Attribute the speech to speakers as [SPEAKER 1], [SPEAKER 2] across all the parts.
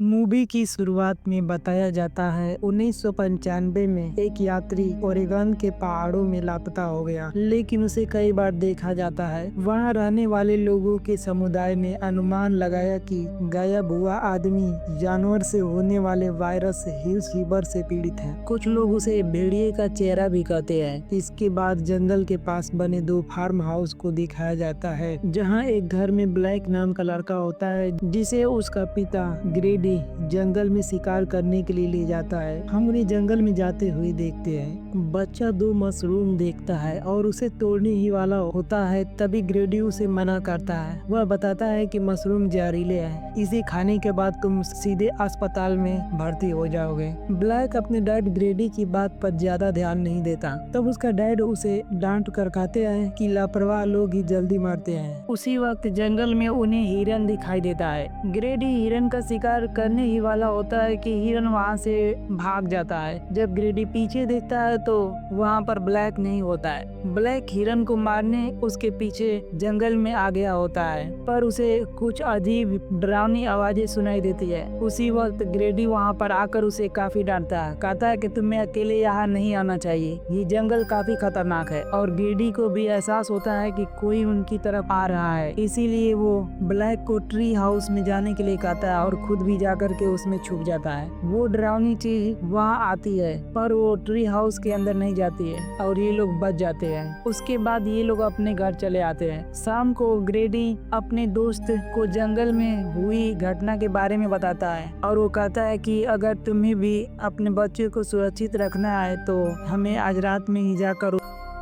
[SPEAKER 1] Movie की शुरुआत में बताया जाता है 1995 में एक यात्री ओरेगन के पहाड़ों में लापता हो गया, लेकिन उसे कई बार देखा जाता है। वहां रहने वाले लोगों के समुदाय ने अनुमान लगाया कि गायब हुआ आदमी जानवर से होने वाले वायरस हिल फीवर से पीड़ित है। कुछ लोग उसे भेड़िए का चेहरा भी कहते हैं। इसके बाद जंगल के पास बने दो फार्म हाउस को दिखाया जाता है, जहाँ एक घर में ब्लैक नाम का लड़का होता है, जिसे उसका पिता ग्रेडी जंगल में शिकार करने के लिए ले जाता है। हम उन्हें जंगल में जाते हुए देखते हैं। बच्चा दो मशरूम देखता है और उसे तोड़ने ही वाला होता है, तभी ग्रेडी उसे मना करता है। वह बताता है कि मशरूम जहरीले हैं, इसे खाने के बाद तुम सीधे अस्पताल में भर्ती हो जाओगे। ब्लैक अपने डैड ग्रेडी की बात पर ज्यादा ध्यान नहीं देता। तब उसका डैड उसे डांट कर कहते हैं कि लापरवाह लोग ही जल्दी मरते हैं। उसी वक्त जंगल में उन्हें हिरन दिखाई देता है। ग्रेडी हिरन का शिकार करने ही वाला होता है कि हिरन वहां से भाग जाता है। जब ग्रेडी पीछे देखता है तो वहां पर ब्लैक नहीं होता है। ब्लैक हिरन को मारने उसके पीछे जंगल में आ गया होता है, पर उसे कुछ अजीब डरावनी आवाजें सुनाई देती है। उसी वक्त ग्रेडी वहां पर आकर उसे काफी डांटता है, कहता है कि तुम्हें अकेले यहाँ नहीं आना चाहिए, ये जंगल काफी खतरनाक है। और ग्रेडी को भी एहसास होता है कि कोई उनकी तरफ आ रहा है, इसीलिए वो ब्लैक को ट्री हाउस में जाने के लिए कहता है और खुद भी जाकर के उसमें छुप जाता है। वो डरावनी चीज वहाँ आती है, पर वो ट्री हाउस के अंदर नहीं जाती है और ये लोग बच जाते हैं। उसके बाद ये लोग अपने घर चले आते हैं। शाम को ग्रेडी अपने दोस्त को जंगल में हुई घटना के बारे में बताता है और वो कहता है कि अगर तुम्हें भी अपने बच्चे को सुरक्षित रखना है तो हमें आज रात में ही जाकर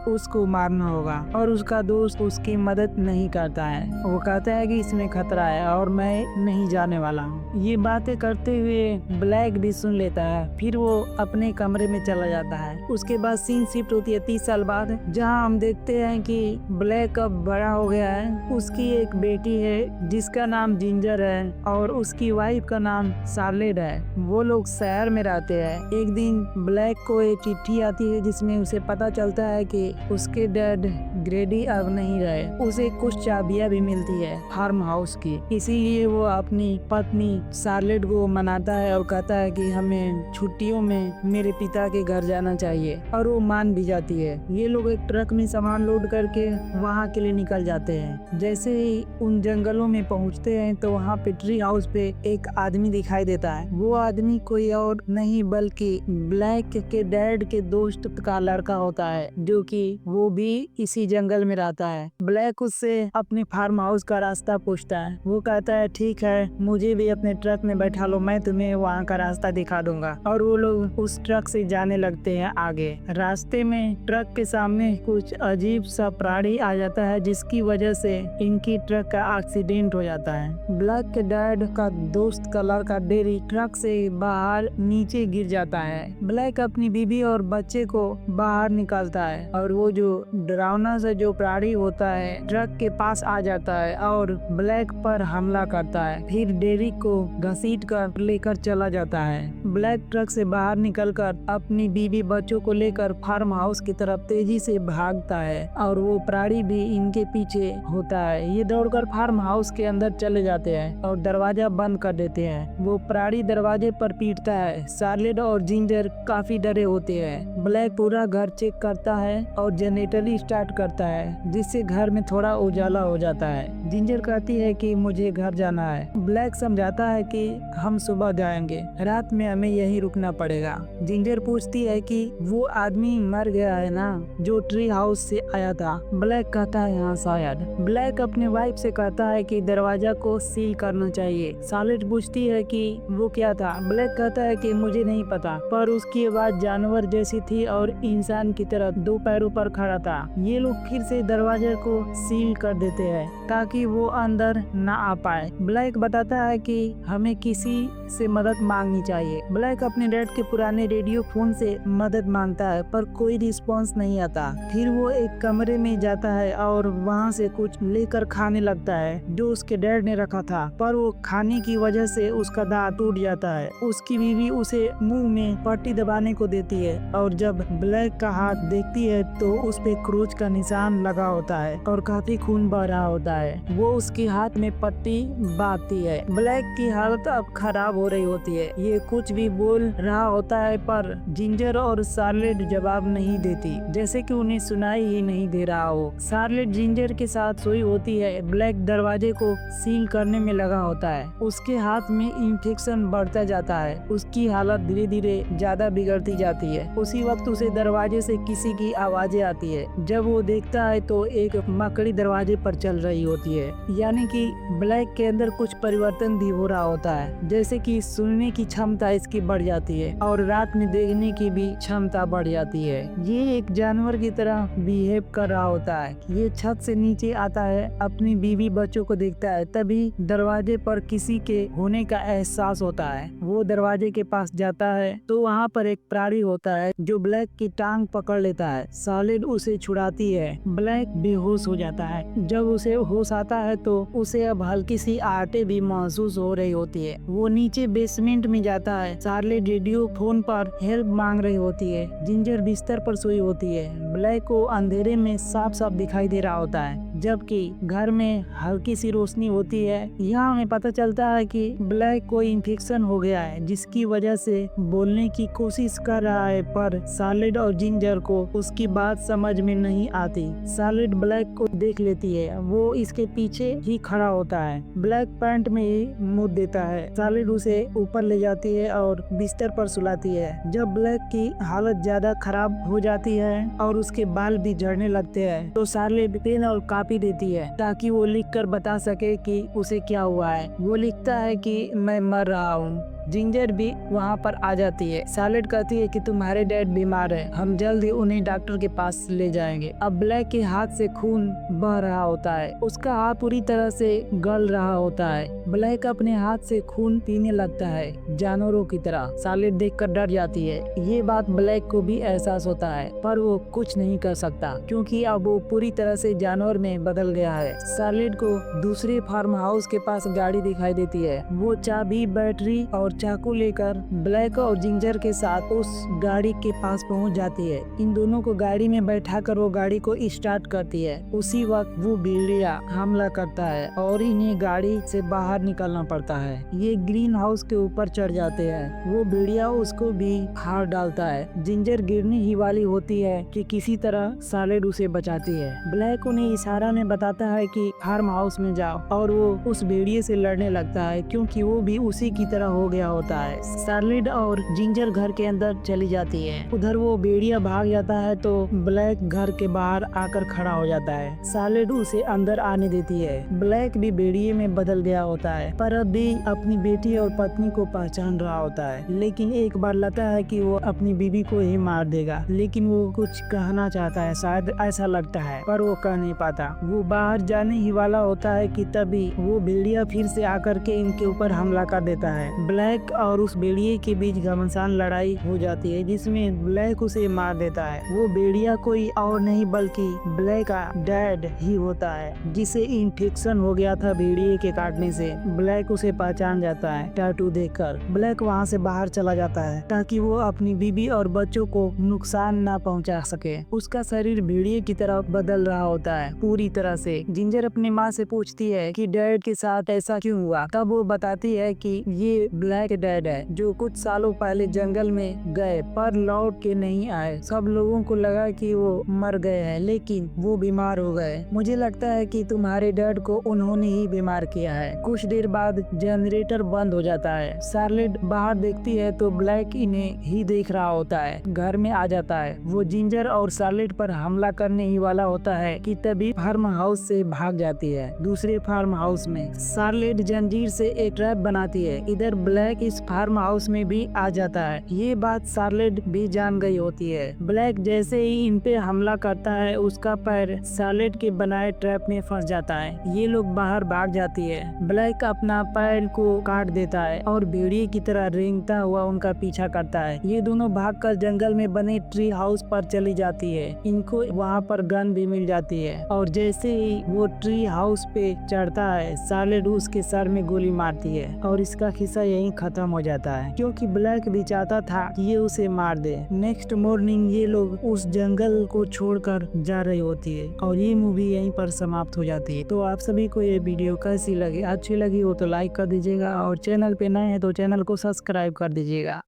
[SPEAKER 1] उसको मारना होगा। और उसका दोस्त उसकी मदद नहीं करता है। वो कहता है कि इसमें खतरा है और मैं नहीं जाने वाला हूँ। ये बातें करते हुए ब्लैक भी सुन लेता है। फिर वो अपने कमरे में चला जाता है। उसके बाद सीन शिफ्ट होती है 30 साल बाद, जहाँ हम देखते हैं कि ब्लैक अब बड़ा हो गया है। उसकी एक बेटी है जिसका नाम जिंजर है और उसकी वाइफ का नाम शार्लेट है। वो लोग शहर में रहते हैं। एक दिन ब्लैक को एक चिट्ठी आती है जिसमें उसे पता चलता है कि उसके डैड ग्रेडी अब नहीं रहे। उसे कुछ चाबियां भी मिलती है फार्म हाउस की, इसीलिए वो अपनी पत्नी शार्लेट को मनाता है और कहता है कि हमें छुट्टियों में मेरे पिता के घर जाना चाहिए, और वो मान भी जाती है। ये लोग एक ट्रक में सामान लोड करके वहाँ के लिए निकल जाते हैं। जैसे ही उन जंगलों में पहुँचते हैं तो वहाँ पे ट्री हाउस पे एक आदमी दिखाई देता है। वो आदमी कोई और नहीं बल्कि ब्लैक के डैड के दोस्त का लड़का होता है, जो कि वो भी इसी जंगल में रहता है। ब्लैक उससे अपने फार्म हाउस का रास्ता पूछता है। वो कहता है ठीक है, मुझे भी अपने ट्रक में बैठा लो, मैं तुम्हें वहाँ का रास्ता दिखा दूंगा। और वो लोग उस ट्रक से जाने लगते हैं आगे। रास्ते में ट्रक के सामने कुछ अजीब सा प्राणी आ जाता है, जिसकी वजह से इनकी ट्रक का एक्सीडेंट हो जाता है। ब्लैक के डैड का दोस्त का लड़का डेरी ट्रक से बाहर नीचे गिर जाता है। ब्लैक अपनी बीबी और बच्चे को बाहर निकालता है और वो जो डरावना सा जो प्राणी होता है ट्रक के पास आ जाता है और ब्लैक पर हमला करता है। फिर डेरी को घसीट कर लेकर चला जाता है। ब्लैक ट्रक से बाहर निकलकर अपनी बीवी बच्चों को लेकर फार्म हाउस की तरफ तेजी से भागता है और वो प्राणी भी इनके पीछे होता है। ये दौड़कर फार्म हाउस के अंदर चले जाते हैं और दरवाजा बंद कर देते हैं। वो प्राणी दरवाजे पर पीटता है। शार्लेट और जिंजर काफी डरे होते हैं। ब्लैक पूरा घर चेक करता है और जनरेटर स्टार्ट करता है, जिससे घर में थोड़ा उजाला हो जाता है। जिंजर कहती है कि मुझे घर जाना है। ब्लैक समझाता है कि हम सुबह जाएंगे, रात में हमें यहीं रुकना पड़ेगा। जिंजर पूछती है कि वो आदमी मर गया है ना, जो ट्री हाउस से आया था। ब्लैक कहता है हाँ शायद। ब्लैक अपने वाइफ से कहता है कि दरवाजा को सील करना चाहिए। शार्लेट पूछती है कि वो क्या था। ब्लैक कहता है कि मुझे नहीं पता, पर उसकी आवाज जानवर जैसी थी और इंसान की तरह दो पैरों पर खड़ा था। ये लोग फिर से दरवाजे को सील कर देते हैं ताकि वो अंदर ना आ पाए। ब्लैक बताता है कि हमें किसी से मदद मांगनी चाहिए। ब्लैक अपने डैड के पुराने रेडियो फोन से मदद मांगता है, पर कोई रिस्पॉन्स नहीं आता। फिर वो एक कमरे में जाता है और वहाँ से कुछ लेकर खाने लगता है जो उसके डैड ने रखा था, पर वो खाने की वजह से उसका दांत टूट जाता है। उसकी बीवी उसे मुंह में पट्टी दबाने को देती है और जब ब्लैक का हाथ देखती है तो उस पे क्रूज का निशान लगा होता है और काफी खून बह रहा होता है। वो उसके हाथ में पट्टी बांधती है। ब्लैक की हालत अब खराब हो रही होती है। ये कुछ भी बोल रहा होता है पर जिंजर और शार्लेट जवाब नहीं देती, जैसे कि उन्हें सुनाई ही नहीं दे रहा हो। शार्लेट जिंजर के साथ सोई होती है। ब्लैक दरवाजे को सील करने में लगा होता है। उसके हाथ में इंफेक्शन बढ़ता जाता है। उसकी हालत धीरे धीरे ज्यादा बिगड़ती जाती है। उसी वक्त उसे दरवाजे से किसी की आवाजें आती है। जब वो देखता है तो एक मकड़ी दरवाजे पर चल रही होती है, यानी कि ब्लैक के अंदर कुछ परिवर्तन भी हो रहा होता है, जैसे कि सुनने की क्षमता इसकी बढ़ जाती है और रात में देखने की भी क्षमता बढ़ जाती है। ये एक जानवर की तरह बिहेव कर रहा होता है। ये छत से नीचे आता है, अपनी बीवी बच्चों को देखता है। तभी दरवाजे पर किसी के होने का एहसास होता है। वो दरवाजे के पास जाता है तो वहाँ पर एक प्राणी होता है जो ब्लैक की टांग पकड़ लेता है। शार्लेट उसे छुड़ाती है। ब्लैक बेहोश हो जाता है। जब उसे होश आता है तो उसे अब हल्की सी आहटें भी महसूस हो रही होती है। वो नीचे बेसमेंट में जाता है। शार्लेट रेडियो फोन पर हेल्प मांग रही होती है। जिंजर बिस्तर पर सोई होती है। ब्लैक को अंधेरे में साफ साफ दिखाई दे रहा होता है, जबकि घर में हल्की सी रोशनी होती है। यहाँ हमें पता चलता है कि ब्लैक को इन्फेक्शन हो गया है, जिसकी वजह से बोलने की कोशिश कर रहा है, पर शार्लेट और जिंजर को उसकी बात समझ में नहीं आती। शार्लेट ब्लैक को देख लेती है। वो इसके पीछे ही खड़ा होता है। ब्लैक पैंट में ही मुंह देता है। शार्लेट उसे ऊपर ले जाती है और बिस्तर पर सुलाती है। जब ब्लैक की हालत ज्यादा खराब हो जाती है और उसके बाल भी झड़ने लगते हैं तो शार्लेट पेन और कॉपी देती है ताकि वो लिखकर बता सके कि उसे क्या हुआ है। वो लिखता है कि मैं मर रहा हूँ। जिंजर भी वहाँ पर आ जाती है। शार्लेट कहती है कि तुम्हारे डैड बीमार है, हम जल्द ही उन्हें डॉक्टर के पास ले जाएंगे। अब ब्लैक के हाथ से खून बह रहा होता है। उसका हाथ पूरी तरह से गल रहा होता है। ब्लैक अपने हाथ से खून पीने लगता है, जानवरों की तरह। शार्लेट देखकर डर जाती है। ये बात ब्लैक को भी एहसास होता है, पर वो कुछ नहीं कर सकता क्योंकि अब वो पूरी तरह से जानवर में बदल गया है। शार्लेट को दूसरे फार्म हाउस के पास गाड़ी दिखाई देती है। वो चाबी, बैटरी और चाकू लेकर ब्लैक और जिंजर के साथ उस गाड़ी के पास पहुंच जाती है। इन दोनों को गाड़ी में बैठाकर वो गाड़ी को स्टार्ट करती है। उसी वक्त वो भेड़िया हमला करता है और इन्हें गाड़ी से बाहर निकलना पड़ता है। ये ग्रीन हाउस के ऊपर चढ़ जाते हैं। वो भेड़िया उसको भी हार डालता है। जिंजर गिरने ही वाली होती है कि किसी तरह शार्लेट उसे बचाती है। ब्लैक उन्हें इशारा में बताता है कि फार्म हाउस में जाओ और वो उस भेड़िए से लड़ने लगता है क्योंकि वो भी उसी की तरह हो गया होता है। शार्लेट और जिंजर घर के अंदर चली जाती है। उधर वो भेड़िया भाग जाता है तो ब्लैक घर के बाहर आकर खड़ा हो जाता है। शार्लेट उसे अंदर आने देती है। ब्लैक भी भेड़िए में बदल गया होता है, पर अब भी अपनी बेटी और पत्नी को पहचान रहा होता है। लेकिन एक बार लगता है कि वो अपनी बीवी को ही मार देगा, लेकिन वो कुछ कहना चाहता है, शायद ऐसा लगता है, पर वो कह नहीं पाता। वो बाहर जाने ही वाला होता है कि तभी वो भेड़िया फिर से आकर के इनके ऊपर हमला कर देता है। ब्लैक और उस भेड़िए के बीच घमासान लड़ाई हो जाती है, जिसमें ब्लैक उसे मार देता है। वो भेड़िया कोई और नहीं बल्कि ब्लैक का डैड ही होता है, जिसे इन्फेक्शन हो गया था भेड़िए के काटने से। ब्लैक उसे पहचान जाता है टैटू देखकर। ब्लैक वहाँ से बाहर चला जाता है ताकि वो अपनी बीवी और बच्चों को नुकसान ना पहुँचा सके। उसका शरीर भेड़िए की तरफ बदल रहा होता है पूरी तरह से। जिंजर अपनी माँ से पूछती है कि डैड के साथ ऐसा क्यों हुआ। तब वो बताती है कि ये ब्लैक डैड है जो कुछ सालों पहले जंगल में गए पर लौट के नहीं आए। सब लोगों को लगा कि वो मर गए हैं, लेकिन वो बीमार हो गए। मुझे लगता है कि तुम्हारे डैड को उन्होंने ही बीमार किया है। कुछ देर बाद जनरेटर बंद हो जाता है। शार्लेट बाहर देखती है तो ब्लैक इन्हें ही देख रहा होता है। घर में आ जाता है। वो जिंजर और शार्लेट पर हमला करने ही वाला होता है कि तभी फार्म हाउस से भाग जाती है। दूसरे फार्म हाउस में शार्लेट जंजीर से एक ट्रैप बनाती है। इधर ब्लैक इस फार्म हाउस में भी आ जाता है। ये बात शार्लेट भी जान गई होती है। ब्लैक जैसे ही इन पे हमला करता है उसका पैर शार्लेट के बनाए ट्रैप में फंस जाता है। ये लोग बाहर भाग जाती है। ब्लैक अपना पैर को काट देता है और भेड़िए की तरह रेंगता हुआ उनका पीछा करता है। ये दोनों भागकर जंगल में बने ट्री हाउस पर चली जाती है। इनको वहाँ पर गन भी मिल जाती है और जैसे ही वो ट्री हाउस पे चढ़ता है शार्लेट उसके सर में गोली मारती है और इसका किस्सा यहीं खत्म हो जाता है, क्योंकि ब्लैक भी चाहता था कि ये उसे मार दे। नेक्स्ट मॉर्निंग ये लोग उस जंगल को छोड़कर जा रही होती है और ये मूवी यहीं पर समाप्त हो जाती है। तो आप सभी को ये वीडियो कैसी लगी, अच्छी लगी हो तो लाइक कर दीजिएगा और चैनल पे नए हैं तो चैनल को सब्सक्राइब कर दीजिएगा।